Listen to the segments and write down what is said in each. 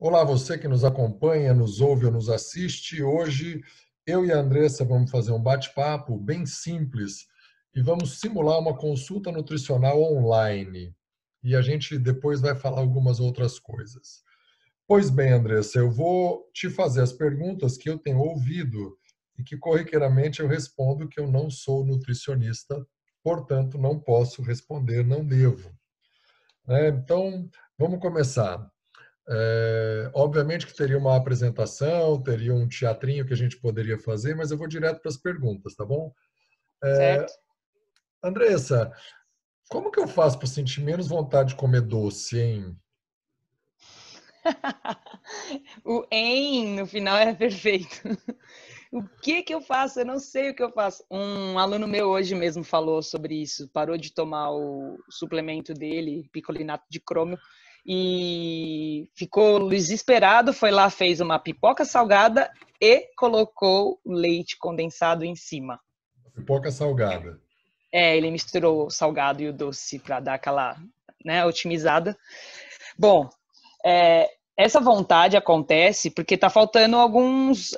Olá, você que nos acompanha, nos ouve ou nos assiste. Hoje, eu e a Andressa vamos fazer um bate-papo bem simples e vamos simular uma consulta nutricional online. E a gente depois vai falar algumas outras coisas. Pois bem, Andressa, eu vou te fazer as perguntas que eu tenho ouvido e que corriqueiramente eu respondo que eu não sou nutricionista, portanto, não posso responder, não devo. Então, vamos começar. Obviamente que teria uma apresentação, teria um teatrinho que a gente poderia fazer, mas eu vou direto para as perguntas, tá bom? Certo? Andressa, como que eu faço para sentir menos vontade de comer doce, hein? O em no final é perfeito. O que que eu faço? Eu não sei o que eu faço. Um aluno meu hoje mesmo falou sobre isso. Parou de tomar o suplemento dele, picolinato de crômio, e ficou desesperado. Foi lá, fez uma pipoca salgada e colocou leite condensado em cima. Pipoca salgada. Ele misturou o salgado e o doce para dar aquela, né, otimizada. Bom, essa vontade acontece porque está faltando alguns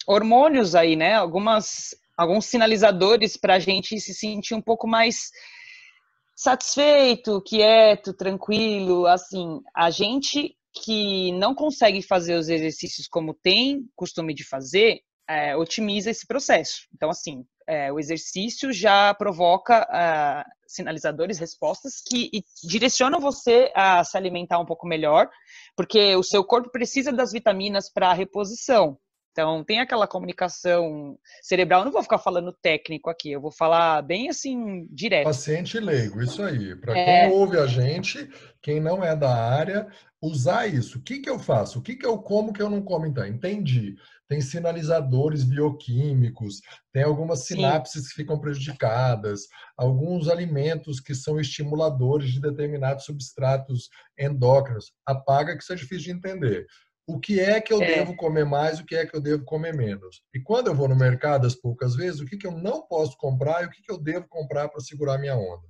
hormônios aí, né? Alguns sinalizadores para a gente se sentir um pouco mais satisfeito, quieto, tranquilo. Assim, a gente que não consegue fazer os exercícios como tem costume de fazer, otimiza esse processo. Então, assim, o exercício já provoca sinalizadores, respostas que direcionam você a se alimentar um pouco melhor, porque o seu corpo precisa das vitaminas para a reposição. Então, tem aquela comunicação cerebral. Eu não vou ficar falando técnico aqui, eu vou falar bem assim, direto. Paciente leigo, isso aí. Para quem É, ouve a gente, quem não é da área, usar isso. O que que eu faço? O que que eu como que eu não como então? Entendi. Tem sinalizadores bioquímicos, tem algumas sim, sinapses que ficam prejudicadas, alguns alimentos que são estimuladores de determinados substratos endócrinos. Apaga que isso é difícil de entender. O que é que eu devo é. comer mais, o que é que eu devo comer menos. E quando eu vou no mercado, as poucas vezes, o que que eu não posso comprar e o que que eu devo comprar para segurar minha onda.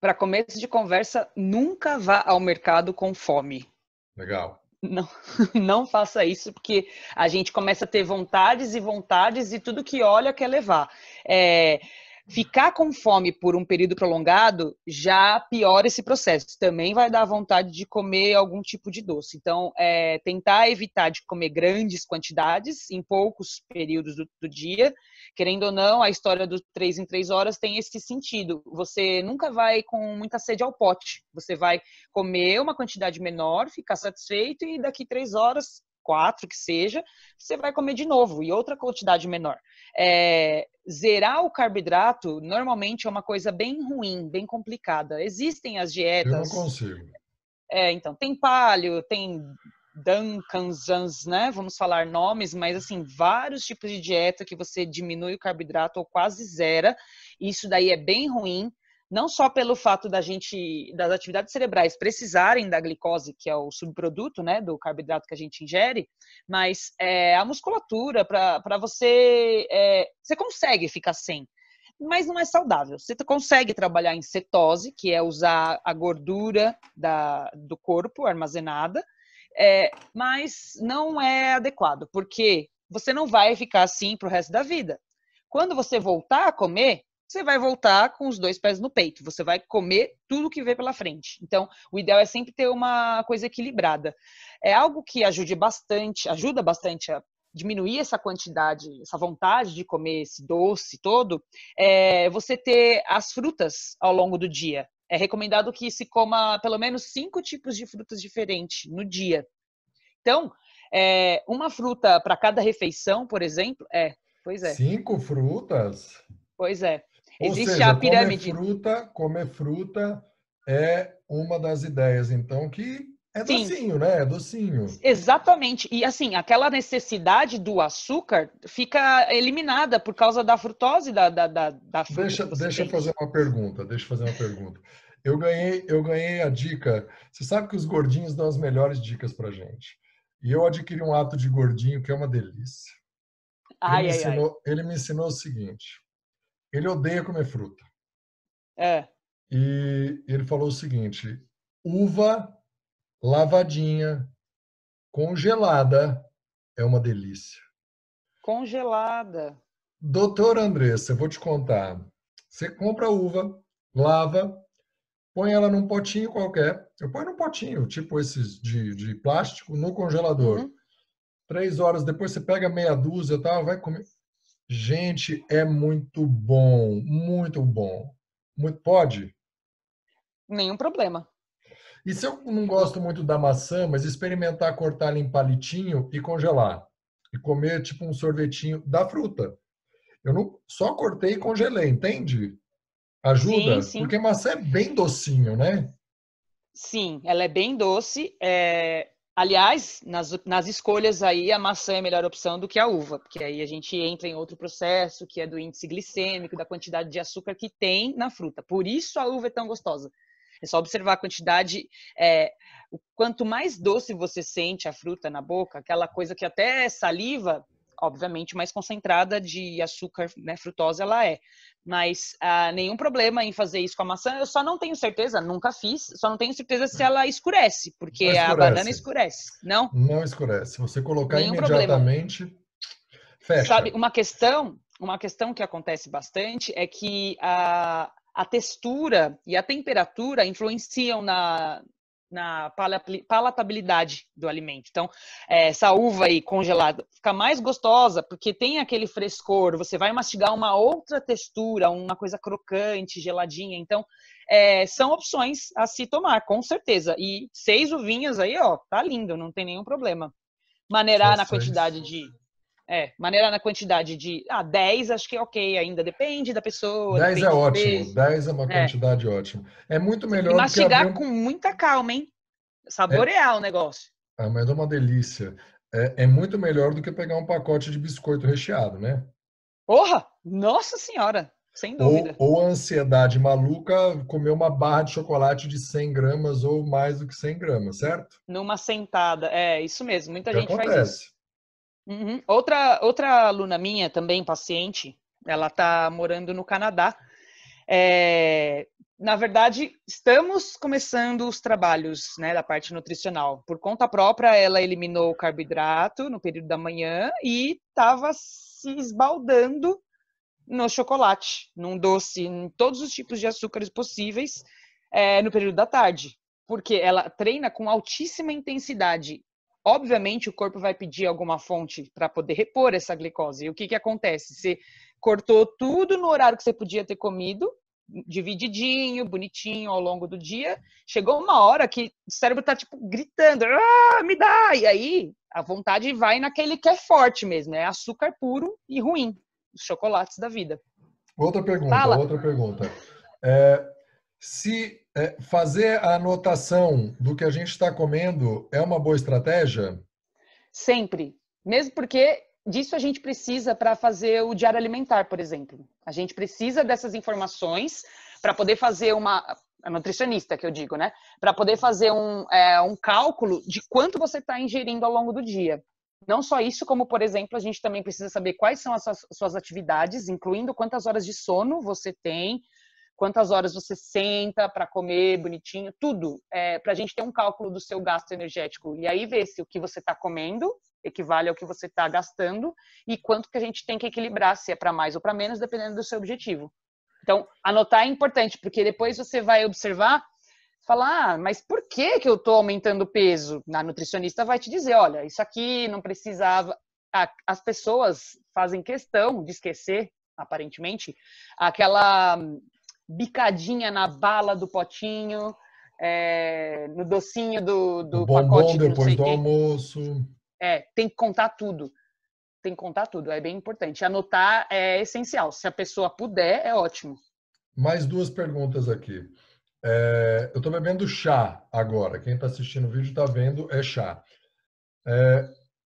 Para começo de conversa, nunca vá ao mercado com fome. Legal. Não, não faça isso, porque a gente começa a ter vontades e vontades e tudo que olha quer levar. É, Ficar com fome por um período prolongado já piora esse processo. Também vai dar vontade de comer algum tipo de doce. Então, tentar evitar de comer grandes quantidades em poucos períodos do dia. Querendo ou não, a história do 3 em 3 horas tem esse sentido. Você nunca vai com muita sede ao pote. Você vai comer uma quantidade menor, ficar satisfeito e daqui 3 horas, 4 que seja, você vai comer de novo e outra quantidade menor. Zerar o carboidrato normalmente é uma coisa bem ruim, bem complicada. Existem as Eu não dietas, consigo. então tem paleo, tem Duncan's, né? Vamos falar nomes, mas assim, vários tipos de dieta que você diminui o carboidrato ou quase zera. Isso daí é bem ruim, não só pelo fato das atividades cerebrais precisarem da glicose, que é o subproduto, né, do carboidrato que a gente ingere, mas a musculatura para você consegue ficar sem, mas não é saudável. Você consegue trabalhar em cetose, que é usar a gordura do corpo armazenada, mas não é adequado, porque você não vai ficar assim para o resto da vida. Quando você voltar a comer, você vai voltar com os dois pés no peito. Você vai comer tudo que vê pela frente. Então, o ideal é sempre ter uma coisa equilibrada. É algo que ajuda bastante a diminuir essa quantidade, essa vontade de comer esse doce todo, você ter as frutas ao longo do dia. É recomendado que se coma pelo menos 5 tipos de frutas diferentes no dia. Então, uma fruta para cada refeição, por exemplo, pois é, 5 frutas? pois é. Ou Existe a seja, pirâmide. comer fruta é uma das ideias, então, que é Sim, docinho, né? É docinho. exatamente. E assim, aquela necessidade do açúcar fica eliminada por causa da frutose da fruta que você Deixa eu tem. fazer uma pergunta, deixa eu fazer uma pergunta. Eu ganhei a dica. Você sabe que os gordinhos dão as melhores dicas pra gente. E eu adquiri um ato de gordinho que é uma delícia. Ai, ai, ai. Ele me ensinou o seguinte: ele odeia comer fruta. É, E ele falou o seguinte: uva lavadinha Congelada é uma delícia. Congelada. Doutora Andressa, eu vou te contar. Você compra a uva, lava, põe ela num potinho qualquer. Eu ponho num potinho, tipo esses de plástico, no congelador. Uhum. 3 horas depois você pega meia dúzia e tal, vai comer. Gente, é muito bom, muito bom. Muito, pode? Nenhum problema. E se eu não gosto muito da maçã, mas experimentar cortar ela em palitinho e congelar? E comer tipo um sorvetinho da fruta. Eu não só cortei e congelei, entende? Sim, Ajuda? sim. Porque maçã é bem docinho, né? Sim, ela é bem doce. Aliás, nas escolhas aí, a maçã é a melhor opção do que a uva, porque aí a gente entra em outro processo, que é do índice glicêmico, da quantidade de açúcar que tem na fruta. Por isso a uva é tão gostosa. É só observar a quantidade. O quanto mais doce você sente a fruta na boca, aquela coisa que até saliva, obviamente mais concentrada de açúcar, né, frutose ela é. Mas nenhum problema em fazer isso com a maçã. Eu só não tenho certeza, nunca fiz, só não tenho certeza se ela escurece, Não porque a banana escurece. escurece. Não, Não escurece. Se você colocar nenhum problema. imediatamente, Sabe, fecha. uma questão que acontece bastante é que a textura e a temperatura influenciam na palatabilidade do alimento. Então, essa uva aí congelada fica mais gostosa porque tem aquele frescor, você vai mastigar uma outra textura, uma coisa crocante, geladinha. Então, são opções a se tomar, com certeza. E 6 uvinhas aí, ó, tá lindo, não tem nenhum problema. Só Maneirar na seis. quantidade maneira na quantidade de 10, acho que é ok ainda. Depende da pessoa, 10 é depende do ótimo. peso. 10 é uma É. quantidade ótima. É muito E melhor do que abrir mastigar um. com muita calma, hein? É, Saborear o negócio. mas é uma delícia. É muito melhor do que pegar um pacote de biscoito recheado, né? Porra! Nossa Senhora! Sem Ou, dúvida. ou a ansiedade maluca comer uma barra de chocolate de 100 gramas ou mais do que 100 gramas, certo? Numa sentada. É, isso mesmo. O Muita que gente faz isso. acontece? Uhum. Outra aluna minha, também paciente, ela tá morando no Canadá. É, na verdade, estamos começando os trabalhos, né, da parte nutricional. Por conta própria, ela eliminou o carboidrato no período da manhã e estava se esbaldando no chocolate, num doce, em todos os tipos de açúcares possíveis, no período da tarde. Porque ela treina com altíssima intensidade. Obviamente, o corpo vai pedir alguma fonte para poder repor essa glicose. E o que acontece? Você cortou tudo no horário que você podia ter comido, divididinho, bonitinho ao longo do dia. Chegou uma hora que o cérebro tá tipo gritando, me dá! E aí a vontade vai naquele que é forte mesmo, é açúcar puro e ruim, os chocolates da vida. Outra pergunta, Fala, outra pergunta. É, se fazer a anotação do que a gente está comendo é uma boa estratégia? sempre. Mesmo porque disso a gente precisa para fazer o diário alimentar, por exemplo. A gente precisa dessas informações para poder fazer a nutricionista, que eu digo, né? Para poder fazer um cálculo de quanto você está ingerindo ao longo do dia. Não só isso, como, por exemplo, a gente também precisa saber quais são as suas atividades, incluindo quantas horas de sono você tem, quantas horas você senta para comer bonitinho, tudo, para a gente ter um cálculo do seu gasto energético. E aí ver se o que você está comendo equivale ao que você está gastando e quanto que a gente tem que equilibrar, se é para mais ou para menos, dependendo do seu objetivo. Então, anotar é importante, porque depois você vai observar, falar, mas por que eu estou aumentando o peso? A nutricionista vai te dizer, olha, isso aqui não precisava. As pessoas fazem questão de esquecer, aparentemente, aquela bicadinha na bala do potinho, no docinho O do bombom pacote de não depois sei o do quê. almoço. Tem que contar tudo. Tem que contar tudo, é bem importante. Anotar é essencial. Se a pessoa puder, é ótimo. Mais duas perguntas aqui. Eu estou bebendo chá agora. Quem está assistindo o vídeo está vendo, é chá.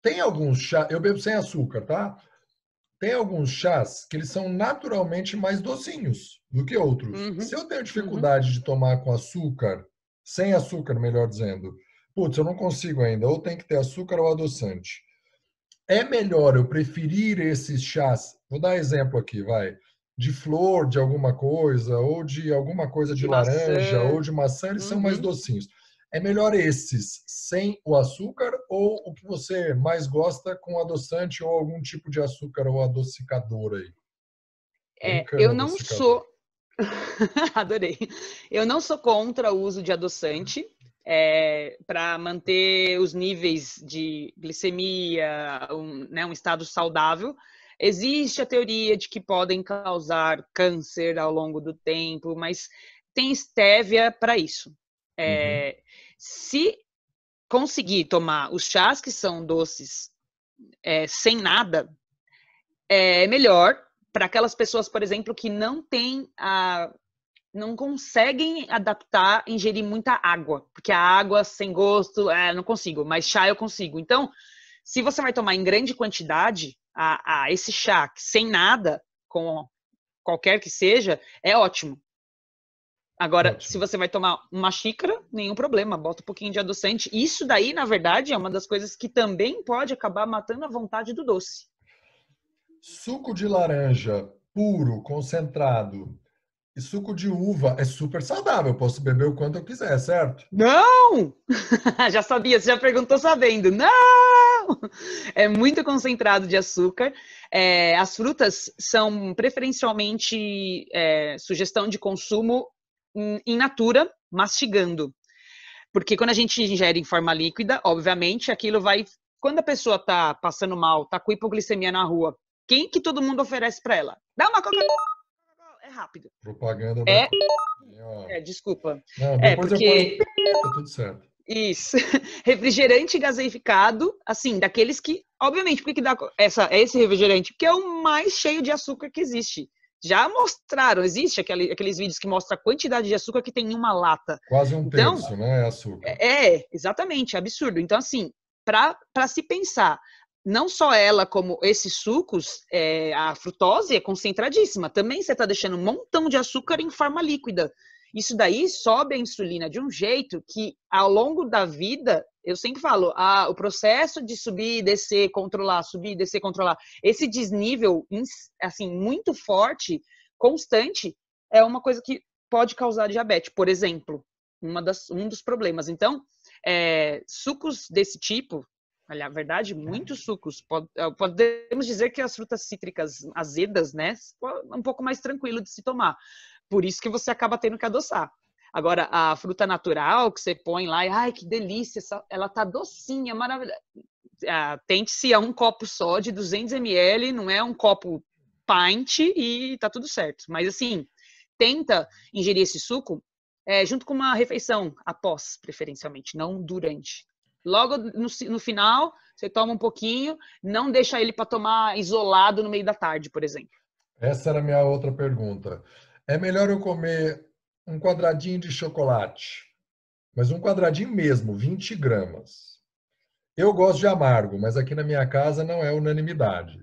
Tem alguns chás, eu bebo sem açúcar, tá? Tem alguns chás que eles são naturalmente mais docinhos do que outros. Se Uhum, eu tenho uhum. dificuldade de tomar com açúcar, sem açúcar, melhor dizendo, putz, eu não consigo ainda, ou tem que ter açúcar ou adoçante. É melhor eu preferir esses chás, vou dar exemplo aqui, vai, de flor, de alguma coisa, ou de alguma coisa de De laranja, maçã. ou de maçã, eles são mais Uhum. docinhos. É melhor esses sem o açúcar ou o que você mais gosta com adoçante ou algum tipo de açúcar ou adocicador aí? Bem Eu cana não adocicador. sou. Adorei. Eu não sou contra o uso de adoçante para manter os níveis de glicemia, né, um estado saudável. Existe a teoria de que podem causar câncer ao longo do tempo, mas tem estévia para isso. Uhum. Se conseguir tomar os chás que são doces sem nada, é melhor para aquelas pessoas, por exemplo, que não conseguem adaptar, ingerir muita água, porque a água sem gosto, não consigo, mas chá eu consigo. Então, se você vai tomar em grande quantidade, esse chá sem nada, com qualquer que seja, é ótimo. Agora, se Ótimo. você vai tomar uma xícara, nenhum problema, bota um pouquinho de adoçante. Isso daí, na verdade, é uma das coisas que também pode acabar matando a vontade do doce. Suco de laranja puro, concentrado, e suco de uva é super saudável. Eu posso beber o quanto eu quiser, certo? Não! Já sabia, você já perguntou sabendo. Não! É muito concentrado de açúcar. As frutas são preferencialmente sugestão de consumo in natura, mastigando. Porque quando a gente ingere em forma líquida, obviamente, aquilo vai. Quando a pessoa está passando mal, está com hipoglicemia na rua, quem que todo mundo oferece para ela? Dá uma Coca-Cola. É rápido. Propaganda da É, Coca-Cola. Ó. desculpa. Não, depois eu ponho Porque um pi, tá tudo certo. isso. Refrigerante gaseificado, assim, daqueles que. Obviamente, por que dá esse refrigerante? Porque é o mais cheio de açúcar que existe. Já mostraram, existe aqueles vídeos que mostram a quantidade de açúcar que tem em uma lata. Quase um Então, terço, né? Açúcar. exatamente, absurdo. Então, assim, para se pensar, não só ela, como esses sucos, a frutose é concentradíssima. Também você está deixando um montão de açúcar em forma líquida. Isso daí sobe a insulina de um jeito que, ao longo da vida, eu sempre falo, o processo de subir e descer, controlar, esse desnível, assim, muito forte, constante, é uma coisa que pode causar diabetes, por exemplo, um dos problemas. Então, sucos desse tipo, na verdade, muitos sucos, podemos dizer que as frutas cítricas azedas, né, é um pouco mais tranquilo de se tomar. Por isso que você acaba tendo que adoçar. Agora, a fruta natural que você põe lá, ai, que delícia, ela tá docinha, maravilhosa. Tente-se a um copo só de 200 ml, não é um copo pint e tá tudo certo. Mas, assim, tenta ingerir esse suco junto com uma refeição, após, preferencialmente, não durante. Logo no final, você toma um pouquinho, não deixa ele para tomar isolado no meio da tarde, por exemplo. Essa era a minha outra pergunta. É melhor eu comer um quadradinho de chocolate, mas um quadradinho mesmo, 20 gramas. Eu gosto de amargo, mas aqui na minha casa não é unanimidade.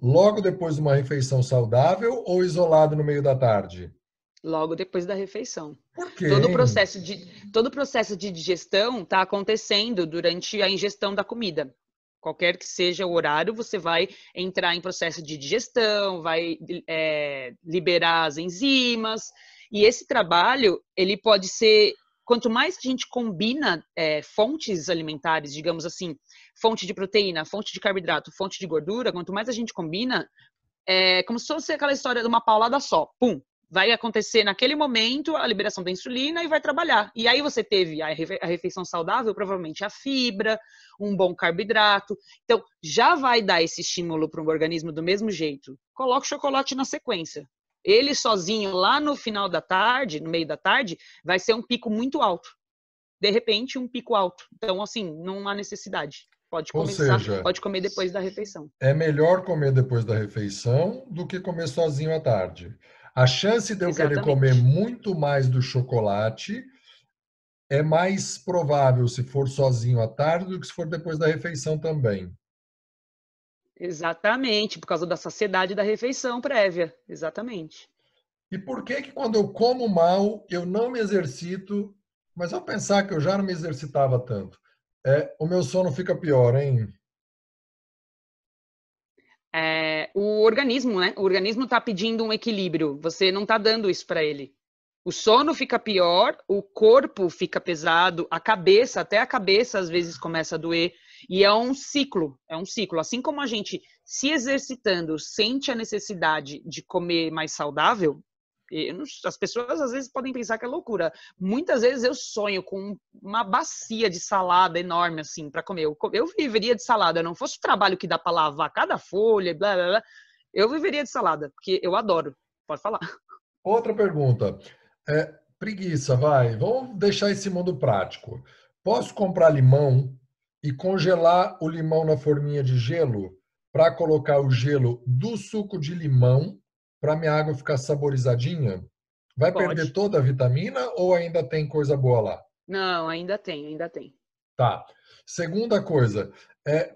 Logo depois de uma refeição saudável ou isolado no meio da tarde? Logo depois da refeição. Por quê, Todo o hein? processo de digestão está acontecendo durante a ingestão da comida. Qualquer que seja o horário, você vai entrar em processo de digestão, vai liberar as enzimas. E esse trabalho, ele pode ser, quanto mais a gente combina fontes alimentares, digamos assim, fonte de proteína, fonte de carboidrato, fonte de gordura, quanto mais a gente combina, como se fosse aquela história de uma paulada só. Pum! Vai acontecer naquele momento a liberação da insulina e vai trabalhar. E aí você teve a refeição saudável, provavelmente a fibra, um bom carboidrato. Então, já vai dar esse estímulo para o organismo do mesmo jeito. Coloca o chocolate na sequência. Ele sozinho, lá no final da tarde, no meio da tarde, vai ser um pico muito alto. De repente, um pico alto. Então, assim, não há necessidade. Pode Ou começar, seja, pode comer depois da refeição. é melhor comer depois da refeição do que comer sozinho à tarde. A chance de eu querer comer Exatamente. muito mais do chocolate é mais provável se for sozinho à tarde do que se for depois da refeição também. Exatamente, por causa da saciedade da refeição prévia. Exatamente. E por que que quando eu como mal, eu não me exercito, mas ao pensar que eu já não me exercitava tanto, o meu sono fica pior, hein? O organismo, né? O organismo está pedindo um equilíbrio. Você não está dando isso para ele. O sono fica pior, o corpo fica pesado, até a cabeça às vezes começa a doer, e é um ciclo. Assim como a gente se exercitando sente a necessidade de comer mais saudável, as pessoas às vezes podem pensar que é loucura. Muitas vezes eu sonho com uma bacia de salada enorme assim para comer. Eu viveria de salada, não fosse o trabalho que dá para lavar cada folha, blá blá blá. Eu viveria de salada, porque eu adoro. Pode falar. Outra pergunta. Preguiça, vai. Vamos deixar esse mundo prático. Posso comprar limão e congelar o limão na forminha de gelo para colocar o gelo do suco de limão para minha água ficar saborizadinha? Vai perder Pode. toda a vitamina ou ainda tem coisa boa lá? Não, ainda tem, ainda tem. Tá. Segunda coisa,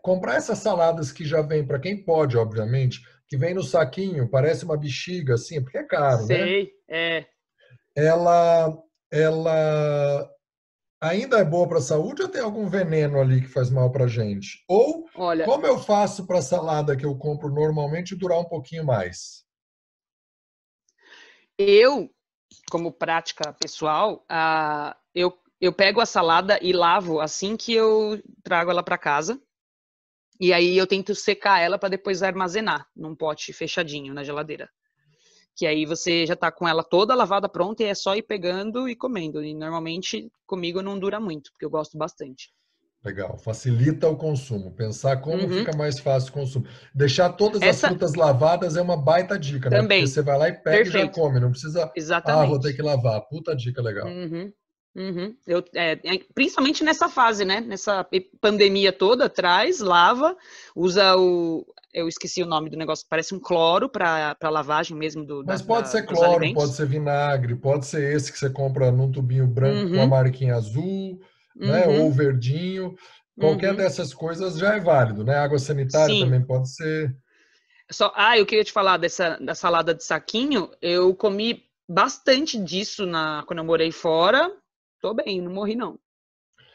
comprar essas saladas que já vem, para quem pode, obviamente, que vem no saquinho, parece uma bexiga, assim, porque é caro, né? Sei, Ela ainda é boa para a saúde ou tem algum veneno ali que faz mal para a gente? Ou olha, como eu faço para a salada que eu compro normalmente durar um pouquinho mais? eu, como prática pessoal, eu pego a salada e lavo assim que eu trago ela para casa. E aí eu tento secar ela para depois armazenar num pote fechadinho na geladeira. Que aí você já tá com ela toda lavada pronta e é só ir pegando e comendo. E normalmente comigo não dura muito, porque eu gosto bastante. Legal, facilita o consumo. Pensar como Uhum. fica mais fácil o consumo. Deixar todas as Essa frutas lavadas é uma baita dica, né? Porque também, você vai lá e pega e já perfeito. come, não precisa, vou ter Exatamente. que lavar. Puta dica legal. Uhum, uhum. Principalmente nessa fase, né? Nessa pandemia toda, traz, lava, usa eu esqueci o nome do negócio, parece um cloro para lavagem mesmo Mas pode ser dos cloro, pode alimentos. ser vinagre, pode ser esse que você compra num tubinho branco com a Uhum, marquinha azul, né? Ou uhum, verdinho. Qualquer uhum. dessas coisas já é válido, né? Água sanitária Sim. também pode ser. Eu queria te falar da salada de saquinho. Eu comi bastante disso quando eu morei fora. Tô bem, não morri não.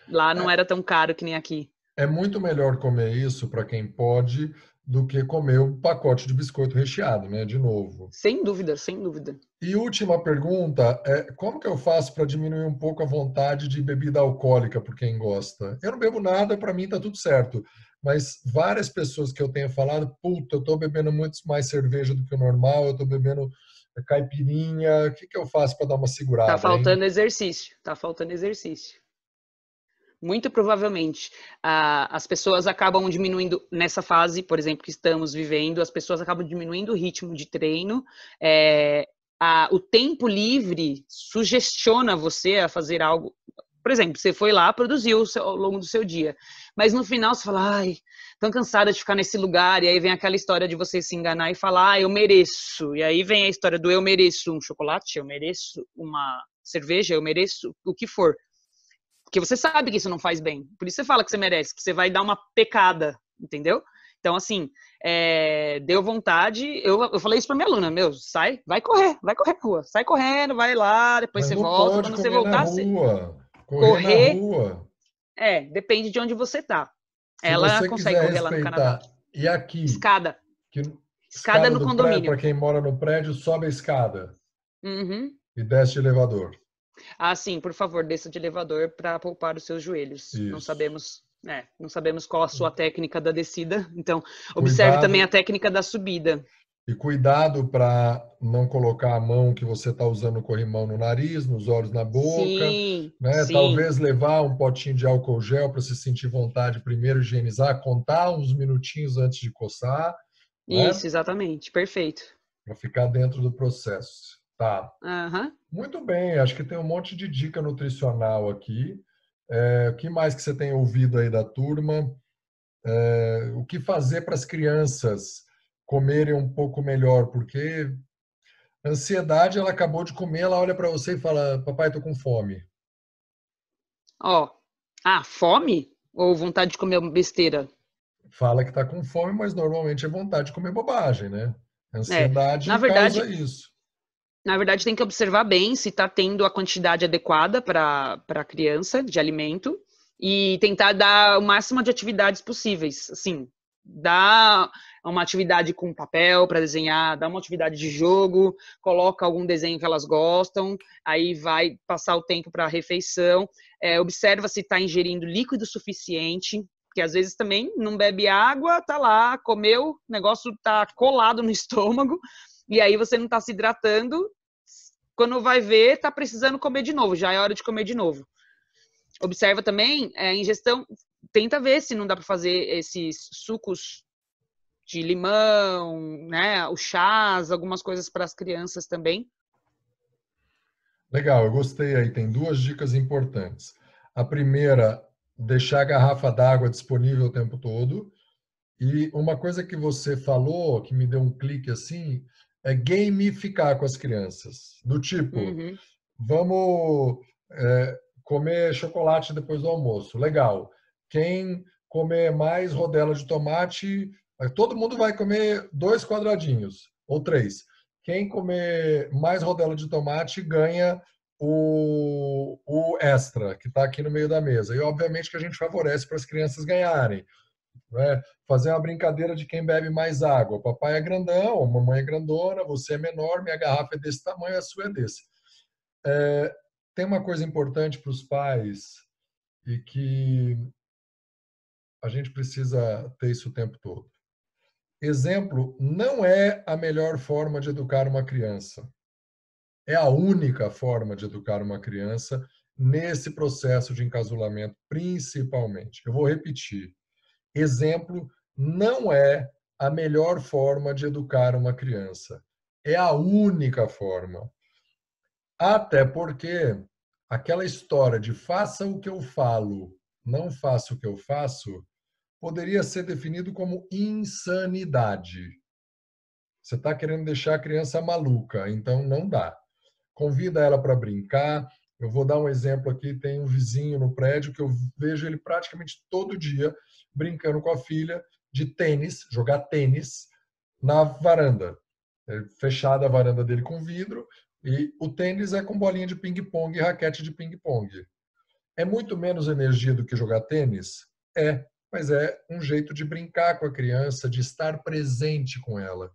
Lá não era tão caro que nem aqui. É muito melhor comer isso para quem pode do que comer um pacote de biscoito recheado, né? De novo. Sem dúvida, sem dúvida. E última pergunta, como que eu faço para diminuir um pouco a vontade de bebida alcoólica por quem gosta? Eu não bebo nada, para mim tá tudo certo. Mas várias pessoas que eu tenho falado, puta, eu estou bebendo muito mais cerveja do que o normal, eu estou bebendo caipirinha, o que que eu faço para dar uma Tá segurada, hein? faltando exercício. Tá faltando exercício. Muito provavelmente, as pessoas acabam diminuindo nessa fase, por exemplo, que estamos vivendo, as pessoas acabam diminuindo o ritmo de treino. O tempo livre sugestiona você a fazer algo. Por exemplo, você foi lá, produziu ao longo do seu dia, mas no final você fala, ai, tão cansada de ficar nesse lugar, e aí vem aquela história de você se enganar e falar, eu mereço. E aí vem a história do eu mereço um chocolate, eu mereço uma cerveja, eu mereço o que for. Porque você sabe que isso não faz bem. Por isso você fala que você merece, que você vai dar uma pecada, entendeu? Então, assim, deu vontade. Eu falei isso pra minha aluna, vai correr na rua. Sai correndo, vai lá, depois Mas você não volta. pode Quando você comer na voltar, você rua. Correr na correr, rua. depende de onde você tá. Se Ela você consegue quiser correr lá no Canadá. respeitar, e aqui, Escada. que Escada escada no do prédio, para condomínio. quem mora no prédio, sobe a escada Uhum. e desce de elevador. Ah, sim, por favor, desça de elevador para poupar os seus joelhos. Isso. Não sabemos qual a sua técnica da descida, então observe também a Cuidado técnica da subida. e cuidado para não colocar a mão que você está usando o corrimão no nariz, nos olhos, na boca, Sim, né? sim. Talvez levar um potinho de álcool gel para se sentir vontade primeiro higienizar, contar uns minutinhos antes de coçar, né? Isso, exatamente. Perfeito. Para ficar dentro do processo. Tá. Aham. Muito bem, acho que tem um monte de dica nutricional aqui. O que mais que você tem ouvido aí da turma? O que fazer para as crianças comerem um pouco melhor? Porque a ansiedade, ela acabou de comer, ela olha para você e fala: Papai, estou com fome. Ó. Fome? Ou vontade de comer uma besteira? Fala que está com fome, mas normalmente é vontade de comer bobagem, né? A É, na ansiedade causa verdade, isso. na verdade tem que observar bem se está tendo a quantidade adequada para a criança de alimento e tentar dar o máximo de atividades possíveis. Assim, dá. uma atividade com papel para desenhar, dá uma atividade de jogo, coloca algum desenho que elas gostam, aí vai passar o tempo para a refeição, observa se está ingerindo líquido suficiente, porque às vezes também não bebe água, tá lá, comeu, o negócio tá colado no estômago, e aí você não está se hidratando, quando vai ver, tá precisando comer de novo, já é hora de comer de novo. Observa também a ingestão, tenta ver se não dá para fazer esses sucos de limão, né, os chás, algumas coisas para as crianças também. Legal, eu gostei aí. Tem duas dicas importantes. A primeira, deixar a garrafa d'água disponível o tempo todo. E uma coisa que você falou, que me deu um clique assim, é gamificar com as crianças. Do tipo, Uhum. vamos comer chocolate depois do almoço. Legal. Quem comer mais rodela de tomate, todo mundo vai comer 2 quadradinhos ou 3. Quem comer mais rodela de tomate ganha o extra, que está aqui no meio da mesa. E, obviamente, que a gente favorece para as crianças ganharem. Né? Fazer uma brincadeira de quem bebe mais água. O papai é grandão, a mamãe é grandona, você é menor, minha garrafa é desse tamanho, a sua é desse. Tem uma coisa importante para os pais e que a gente precisa ter isso o tempo todo. Exemplo não é a melhor forma de educar uma criança. É a única forma de educar uma criança nesse processo de encasulamento, principalmente. Eu vou repetir. Exemplo não é a melhor forma de educar uma criança. É a única forma. Até porque aquela história de faça o que eu falo, não faça o que eu faço, poderia ser definido como insanidade. Você está querendo deixar a criança maluca, então não dá. Convida ela para brincar. Eu vou dar um exemplo aqui: tem um vizinho no prédio que eu vejo ele praticamente todo dia brincando com a filha de tênis, jogar tênis na varanda. Fechada a varanda dele com vidro, e o tênis é com bolinha de ping-pong e raquete de ping-pong. É muito menos energia do que jogar tênis? É, mas é um jeito de brincar com a criança, de estar presente com ela.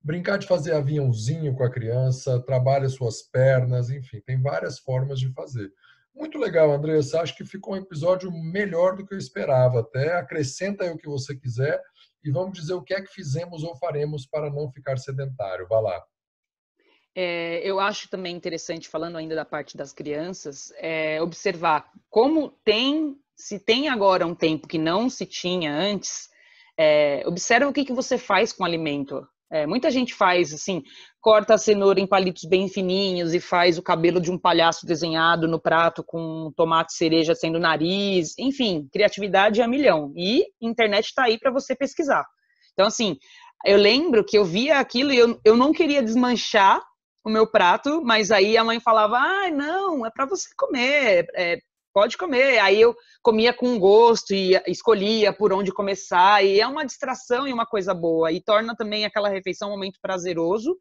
Brincar de fazer aviãozinho com a criança, trabalha suas pernas, enfim, tem várias formas de fazer. Muito legal, Andressa. Acho que ficou um episódio melhor do que eu esperava. Até acrescenta aí o que você quiser e vamos dizer o que é que fizemos ou faremos para não ficar sedentário. Vá lá. Eu acho também interessante, falando ainda da parte das crianças, observar como se tem agora um tempo que não se tinha antes, observa o que você faz com o alimento. Muita gente faz assim, corta a cenoura em palitos bem fininhos e faz o cabelo de um palhaço desenhado no prato com tomate cereja sendo nariz, enfim, criatividade a milhão. E a internet está aí para você pesquisar. Então, assim, eu lembro que eu via aquilo e eu não queria desmanchar o meu prato, mas aí a mãe falava, não, é para você comer, pode comer. Aí eu comia com gosto e escolhia por onde começar, e é uma distração e uma coisa boa, e torna também aquela refeição um momento prazeroso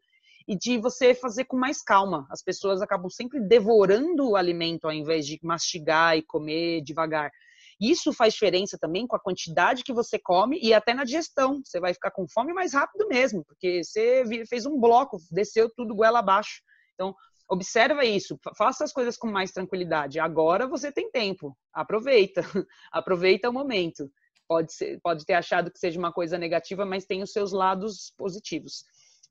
e de você fazer com mais calma. As pessoas acabam sempre devorando o alimento ao invés de mastigar e comer devagar. Isso faz diferença também com a quantidade que você come e até na digestão. Você vai ficar com fome mais rápido mesmo, porque você fez um bloco, desceu tudo goela abaixo. Então, observa isso, faça as coisas com mais tranquilidade. Agora você tem tempo, aproveita, aproveita o momento. Pode ter achado que seja uma coisa negativa, mas tem os seus lados positivos.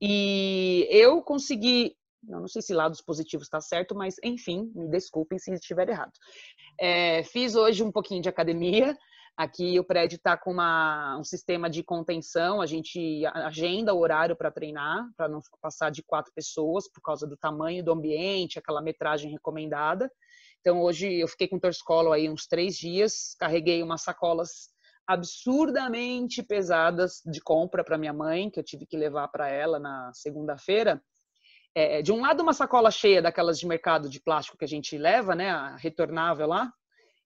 E eu consegui, não sei se lados positivos está certo, mas enfim, me desculpem se estiver errado. Fiz hoje um pouquinho de academia. Aqui o prédio está com um sistema de contenção, a gente agenda o horário para treinar, para não passar de 4 pessoas, por causa do tamanho do ambiente, aquela metragem recomendada. Então hoje eu fiquei com torcicolo aí uns 3 dias, carreguei umas sacolas absurdamente pesadas de compra para minha mãe, que eu tive que levar para ela na segunda-feira. De um lado uma sacola cheia daquelas de mercado de plástico que a gente leva, né, a retornável lá,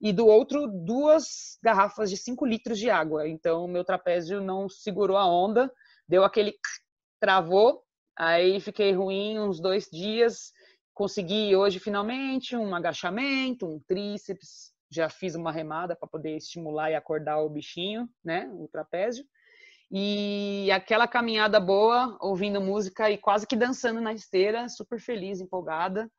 e do outro 2 garrafas de 5 litros de água. Então meu trapézio não segurou a onda, deu aquele travou, aí fiquei ruim uns 2 dias, consegui hoje finalmente um agachamento, um tríceps, já fiz uma remada para poder estimular e acordar o bichinho, né, o trapézio. E aquela caminhada boa, ouvindo música e quase que dançando na esteira, super feliz, empolgada.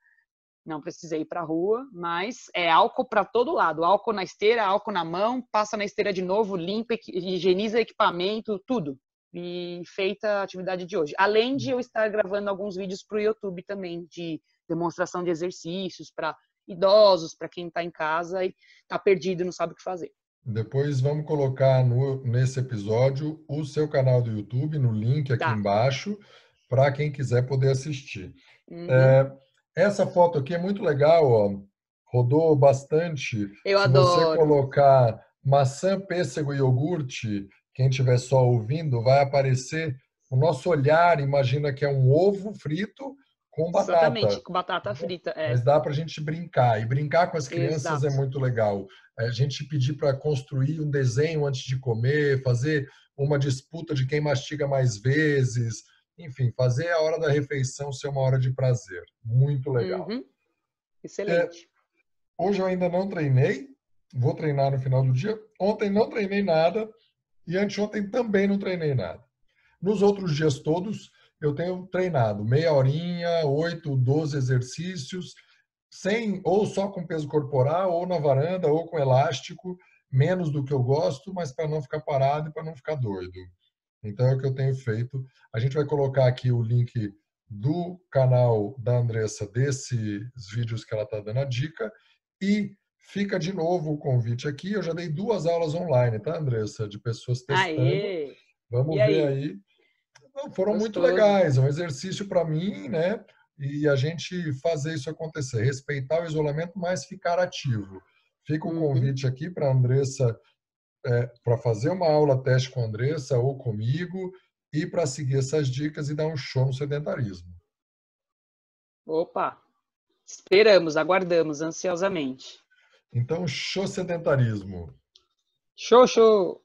Não precisei ir para a rua, mas é álcool para todo lado. Álcool na esteira, álcool na mão, passa na esteira de novo, limpa, higieniza equipamento, tudo. E feita a atividade de hoje. Além de eu estar gravando alguns vídeos para o YouTube também, de demonstração de exercícios para idosos, para quem está em casa e está perdido e não sabe o que fazer. Depois vamos colocar nesse episódio o seu canal do YouTube, no link aqui Tá. embaixo, para quem quiser poder assistir. Uhum. Essa foto aqui é muito legal, ó. Rodou bastante. Eu Se você adoro. colocar maçã, pêssego e iogurte, quem estiver só ouvindo, vai aparecer o nosso olhar, imagina que é um ovo frito com Exatamente, batata. com batata frita. Mas dá para a gente brincar. E brincar com as crianças é Exato. muito legal. A gente pedir para construir um desenho antes de comer, fazer uma disputa de quem mastiga mais vezes. Enfim, fazer a hora da refeição ser uma hora de prazer. Muito legal. Uhum. Excelente. Hoje eu ainda não treinei. Vou treinar no final do dia. Ontem não treinei nada. E anteontem também não treinei nada. Nos outros dias todos, eu tenho treinado meia horinha, 8, 12 exercícios, sem ou só com peso corporal, ou na varanda, ou com elástico, menos do que eu gosto, mas para não ficar parado e para não ficar doido. Então é o que eu tenho feito. A gente vai colocar aqui o link do canal da Andressa desses vídeos que ela está dando a dica e fica de novo o convite aqui. Eu já dei 2 aulas online, tá, Andressa? De pessoas testando. Aê! E Vamos ver aí? aí. Não, foram muito Gostoso. legais, é um exercício para mim, né? E a gente fazer isso acontecer, respeitar o isolamento, mas ficar ativo. Fica o Uhum. convite aqui para a Andressa, para fazer uma aula teste com a Andressa ou comigo e para seguir essas dicas e dar um show no sedentarismo. Opa! Esperamos, aguardamos ansiosamente. Então, show sedentarismo. Show, show!